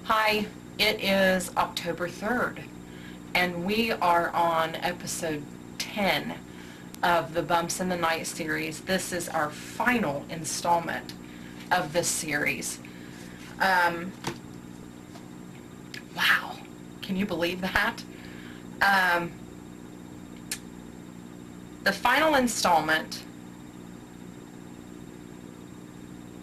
Hi, it is October 3rd, and we are on episode 10 of the Bumps in the Night series. This is our final installment of this series. Wow, can you believe that? The final installment,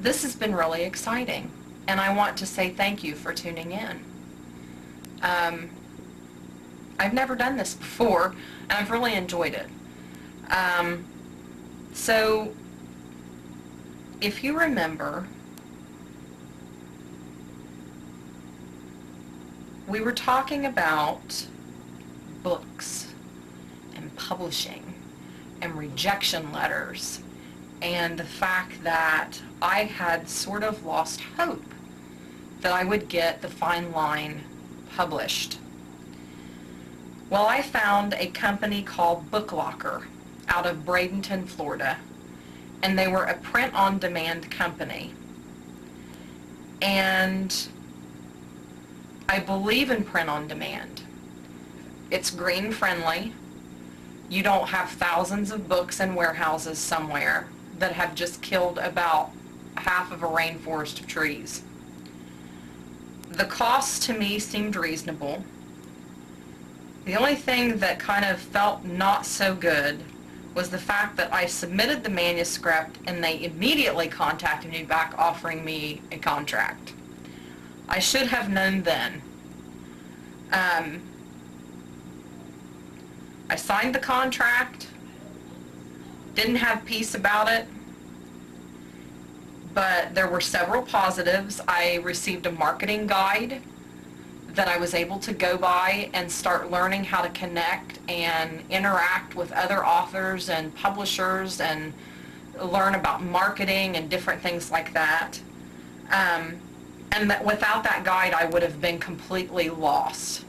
this has been really exciting. And I want to say thank you for tuning in. I've never done this before, and I've really enjoyed it. So, if you remember, we were talking about books and publishing and rejection letters and the fact that I had sort of lost hope that I would get the fine line published. Well, I found a company called Book Locker out of Bradenton, Florida, and they were a print-on-demand company. And I believe in print-on-demand. It's green-friendly. You don't have thousands of books in warehouses somewhere that have just killed about half of a rainforest of trees. The cost to me seemed reasonable. The only thing that kind of felt not so good was the fact that I submitted the manuscript and they immediately contacted me back offering me a contract. I should have known then. I signed the contract, didn't have peace about it, but there were several positives. I received a marketing guide that I was able to go by and start learning how to connect and interact with other authors and publishers and learn about marketing and different things like that. And that without that guide, I would have been completely lost.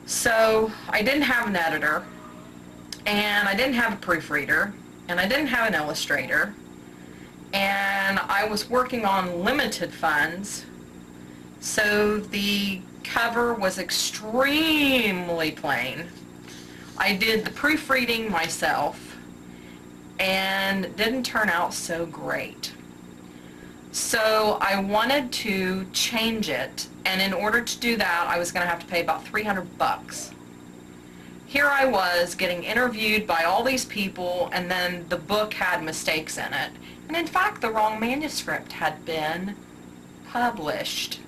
So I didn't have an editor, and I didn't have a proofreader, and I didn't have an illustrator, and I was working on limited funds, so the cover was extremely plain. I did the proofreading myself, and it didn't turn out so great. So I wanted to change it, and in order to do that, I was going to have to pay about $300. Here I was getting interviewed by all these people, and then the book had mistakes in it. And in fact, the wrong manuscript had been published.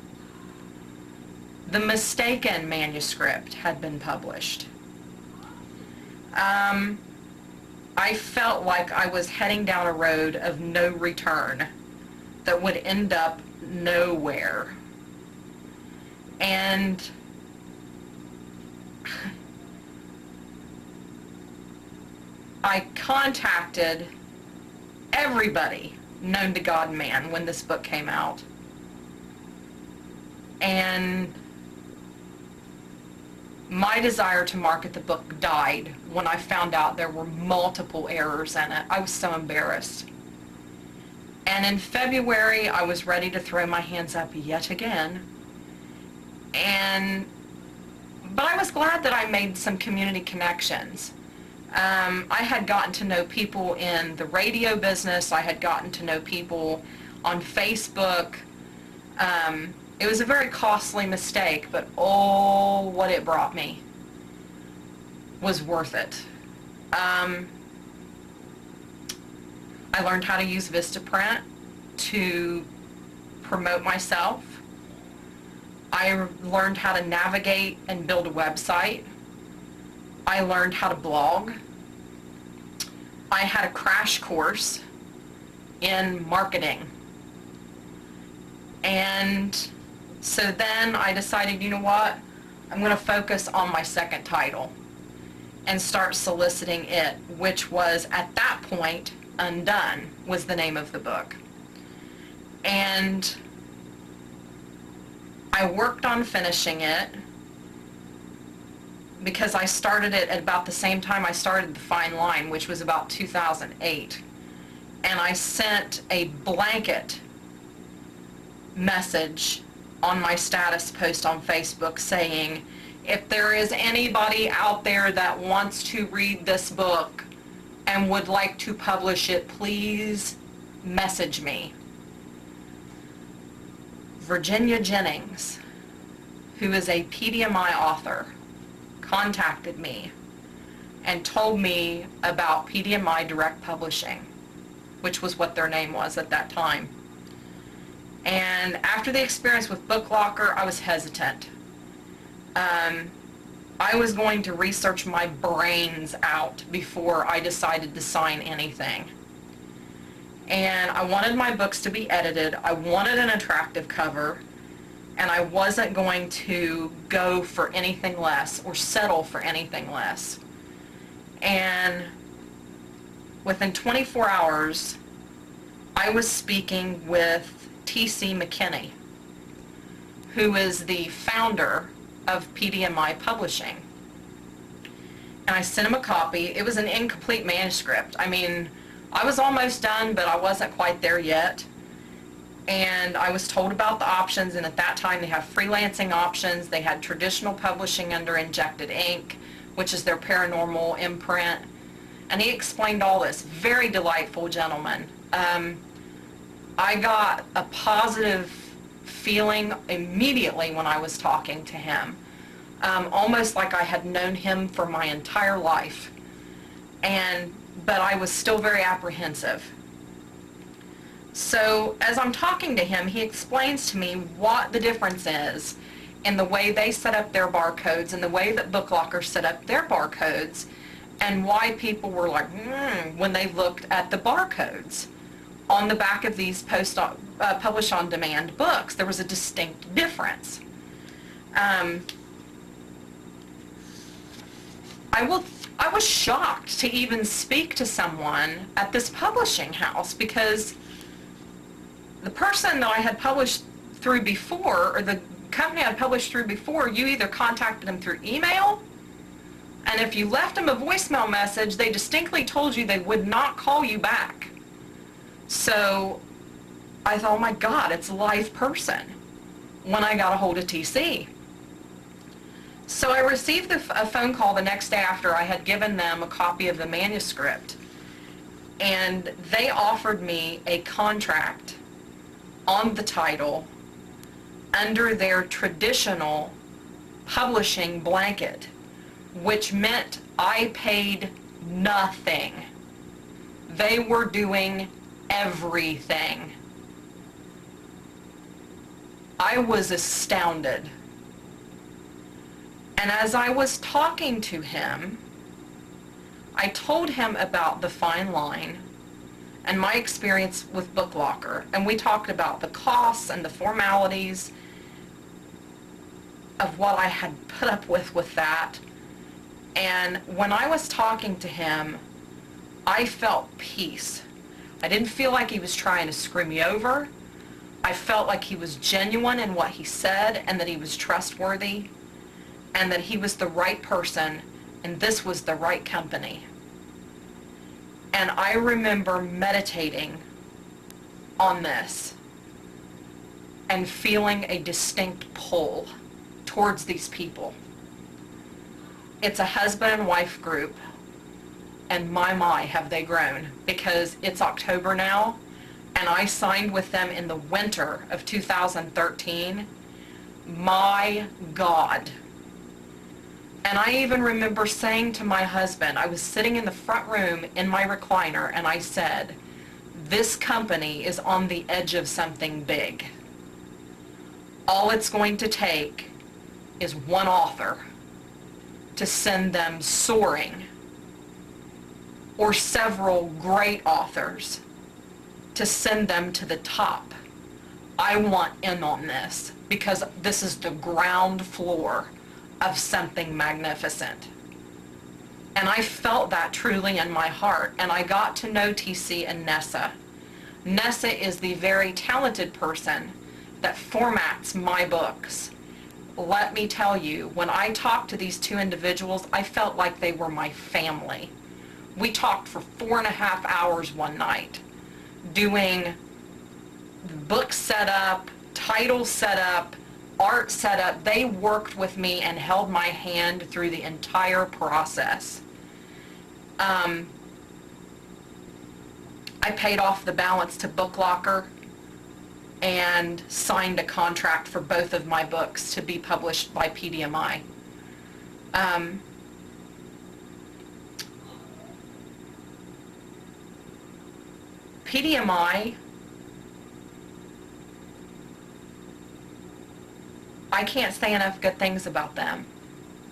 The mistaken manuscript had been published. I felt like I was heading down a road of no return that would end up nowhere. And I contacted everybody known to God and man when this book came out. And my desire to market the book died when I found out there were multiple errors in it. I was so embarrassed. And in February, I was ready to throw my hands up yet again. But I was glad that I made some community connections. I had gotten to know people in the radio business. I had gotten to know people on Facebook. It was a very costly mistake, but oh, what it brought me was worth it. I learned how to use Vistaprint to promote myself. I learned how to navigate and build a website. I learned how to blog. I had a crash course in marketing. And so then I decided, you know what? I'm going to focus on my second title and start soliciting it, which was, at that point, Undone was the name of the book. And I worked on finishing it because I started it at about the same time I started The Fine Line, which was about 2008. And I sent a blanket message on my status post on Facebook saying, if there is anybody out there that wants to read this book and would like to publish it, please message me. Virginia Jennings, who is a PDMI author, contacted me and told me about PDMI Direct Publishing, which was what their name was at that time. And after the experience with BookLocker, I was hesitant. I was going to research my brains out before I decided to sign anything. And I wanted my books to be edited. I wanted an attractive cover, and I wasn't going to go for anything less or settle for anything less. And within 24 hours, I was speaking with T.C. McKinney, who is the founder of PDMI Publishing. And I sent him a copy. It was an incomplete manuscript. I mean, I was almost done, but I wasn't quite there yet. And I was told about the options, and at that time they have freelancing options. They had traditional publishing under Injected Ink, which is their paranormal imprint. And he explained all this. Very delightful gentleman. I got a positive feeling immediately when I was talking to him, almost like I had known him for my entire life, but I was still very apprehensive. So as I'm talking to him, he explains to me what the difference is in the way they set up their barcodes and the way that BookLocker set up their barcodes, and why people were like, when they looked at the barcodes on the back of these publish on demand books. There was a distinct difference. I was shocked to even speak to someone at this publishing house, because the person that I had published through before, or the company I had published through before, you either contacted them through email, and if you left them a voicemail message, they distinctly told you they would not call you back. So I thought, oh my God, it's a live person, when I got a hold of TC. So I received a phone call the next day after I had given them a copy of the manuscript, and they offered me a contract on the title under their traditional publishing blanket, which meant I paid nothing. They were doing everything. I was astounded. And as I was talking to him, I told him about the fine line and my experience with BookLocker, and we talked about the costs and the formalities of what I had put up with that. And when I was talking to him, I felt peace. I didn't feel like he was trying to screw me over. I felt like he was genuine in what he said, and that he was trustworthy, and that he was the right person, and this was the right company. And I remember meditating on this and feeling a distinct pull towards these people. It's a husband and wife group, and my have they grown, because it's October now, and I signed with them in the winter of 2013. My God. And I even remember saying to my husband, I was sitting in the front room in my recliner, and I said, this company is on the edge of something big. All it's going to take is one author to send them soaring, or several great authors to send them to the top. I want in on this, because this is the ground floor of something magnificent. And I felt that truly in my heart, and I got to know TC and Nessa. Nessa is the very talented person that formats my books. Let me tell you, when I talked to these two individuals, I felt like they were my family. We talked for 4.5 hours one night, doing book setup, title setup, art setup, they worked with me and held my hand through the entire process. I paid off the balance to Book Locker and signed a contract for both of my books to be published by PDMI. PDMI, I can't say enough good things about them.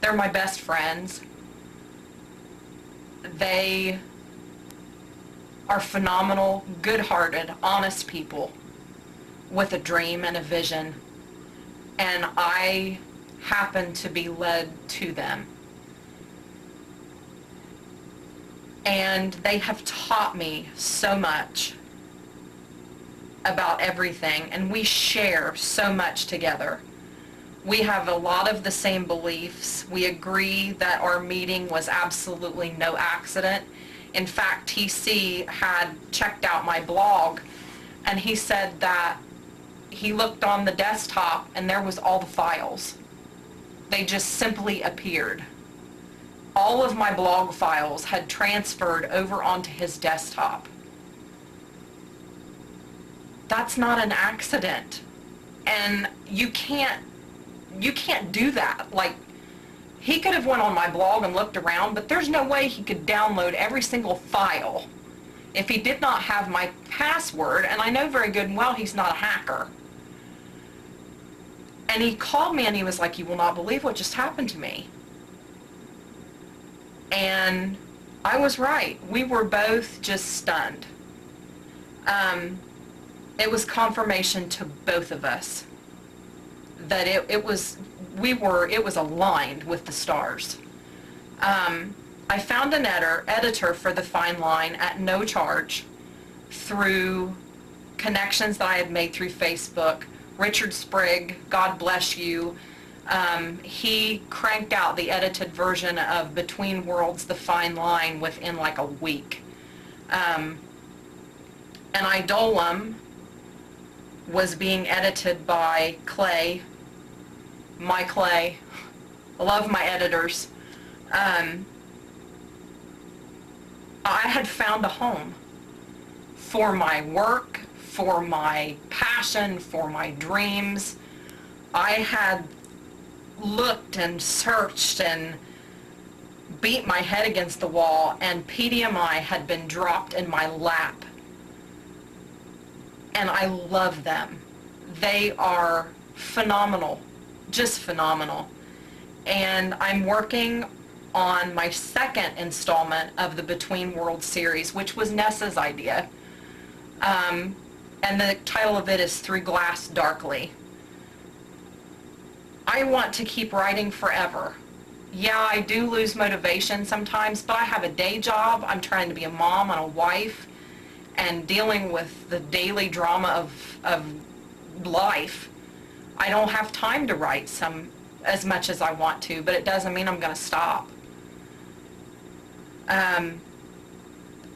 They're my best friends. They are phenomenal, good-hearted, honest people with a dream and a vision, and I happen to be led to them. And they have taught me so much about everything, and we share so much together. We have a lot of the same beliefs. We agree that our meeting was absolutely no accident. In fact, TC had checked out my blog, and he said that he looked on the desktop and there was all the files. They just simply appeared. All of my blog files had transferred over onto his desktop. That's not an accident. And you can't do that. Like, he could have went on my blog and looked around, but there's no way he could download every single file if he did not have my password, and I know very good and well he's not a hacker. And he called me and he was like, "You will not believe what just happened to me." And I was right. We were both just stunned. It was confirmation to both of us that it was aligned with the stars. I found an editor for the Fine Line at no charge through connections that I had made through Facebook. Richard Sprigg, God bless you, he cranked out the edited version of Between Worlds, The Fine Line within like a week. And Idolum was being edited by Clay, my Clay. I love my editors. I had found a home for my work, for my passion, for my dreams. I had looked and searched and beat my head against the wall, and PDMI had been dropped in my lap. And I love them. They are phenomenal, just phenomenal. And I'm working on my second installment of the Between Worlds series, which was Nessa's idea. And the title of it is Through Glass Darkly. I want to keep writing forever. Yeah, I do lose motivation sometimes, but I have a day job. I'm trying to be a mom and a wife and dealing with the daily drama of life. I don't have time to write as much as I want to, but it doesn't mean I'm going to stop.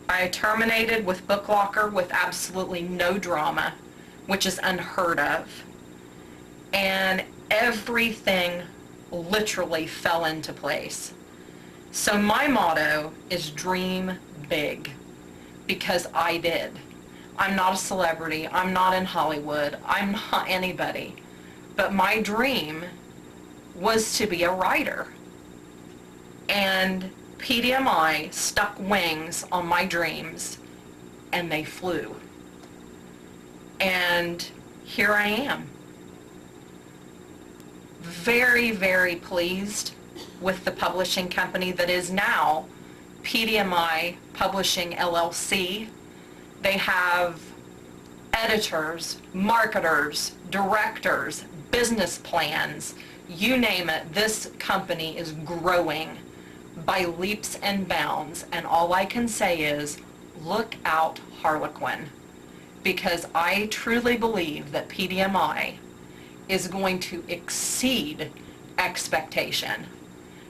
I terminated with Book Locker with absolutely no drama, which is unheard of. And everything literally fell into place. So my motto is dream big, because I did. I'm not a celebrity. I'm not in Hollywood. I'm not anybody. But my dream was to be a writer. And PDMI stuck wings on my dreams, and they flew. And here I am. Very, very pleased with the publishing company that is now PDMI Publishing LLC. They have editors, marketers, directors, business plans, you name it. This company is growing by leaps and bounds, and all I can say is, look out, Harlequin, because I truly believe that PDMI is going to exceed expectation.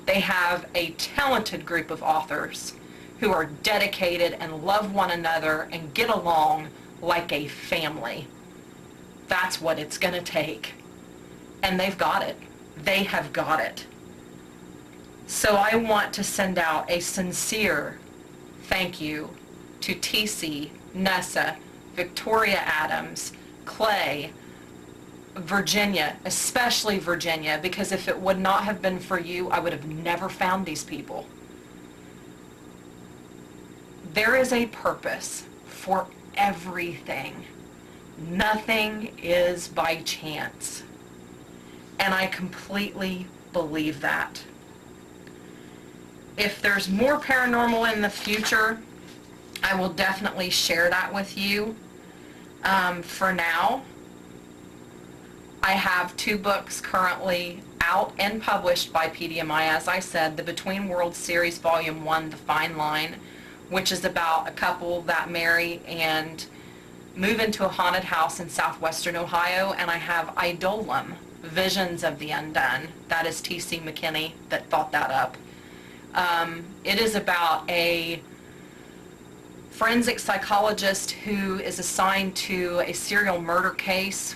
They have a talented group of authors who are dedicated and love one another and get along like a family. That's what it's going to take. and they've got it. They have got it. So I want to send out a sincere thank you to TC, Nessa, Victoria Adams, Clay, Virginia, especially Virginia, because if it would not have been for you, I would have never found these people. There is a purpose for everything. Nothing is by chance. And I completely believe that. If there's more paranormal in the future, I will definitely share that with you. For now, I have 2 books currently out and published by PDMI. As I said, the Between Worlds series, Volume 1, The Fine Line, which is about a couple that marry and move into a haunted house in southwestern Ohio. And I have Idolum, Visions of the Undone. That is T.C. McKinney that thought that up. It is about a forensic psychologist who is assigned to a serial murder case,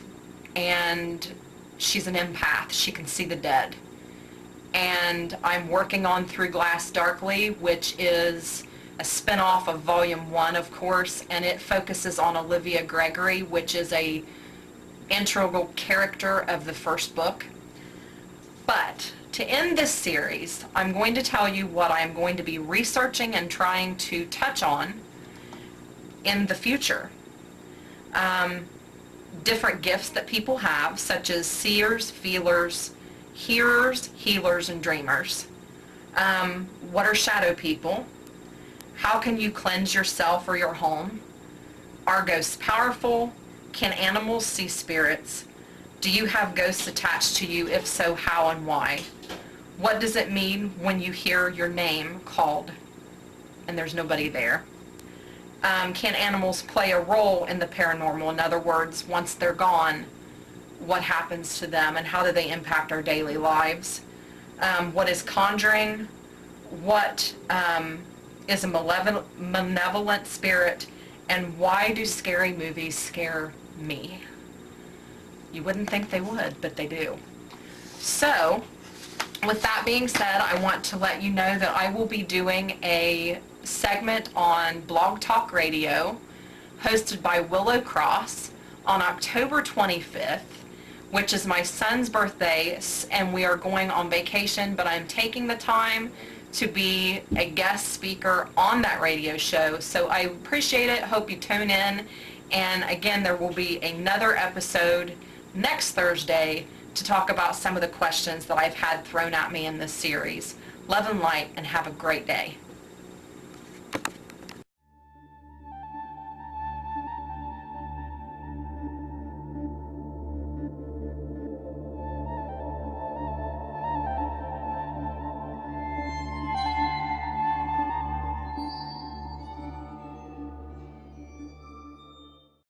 and she's an empath. She can see the dead. And I'm working on Through Glass Darkly, which is a spin-off of Volume 1, of course, and it focuses on Olivia Gregory, which is a integral character of the first book. But to end this series, I'm going to tell you what I'm going to be researching and trying to touch on in the future. Different gifts that people have, such as seers, feelers, hearers, healers, and dreamers. What are shadow people? How can you cleanse yourself or your home? Are ghosts powerful? Can animals see spirits? Do you have ghosts attached to you? If so, how and why? What does it mean when you hear your name called and there's nobody there? Can animals play a role in the paranormal? In other words, once they're gone, what happens to them and how do they impact our daily lives? What is conjuring? What is a malevolent spirit? And why do scary movies scare me? You wouldn't think they would, but they do. So, with that being said, I want to let you know that I will be doing a segment on Blog Talk Radio, hosted by Willow Cross, on October 25th, which is my son's birthday, and we are going on vacation, but I'm taking the time to be a guest speaker on that radio show. So I appreciate it. Hope you tune in. And again, there will be another episode next Thursday to talk about some of the questions that I've had thrown at me in this series. Love and light, and have a great day.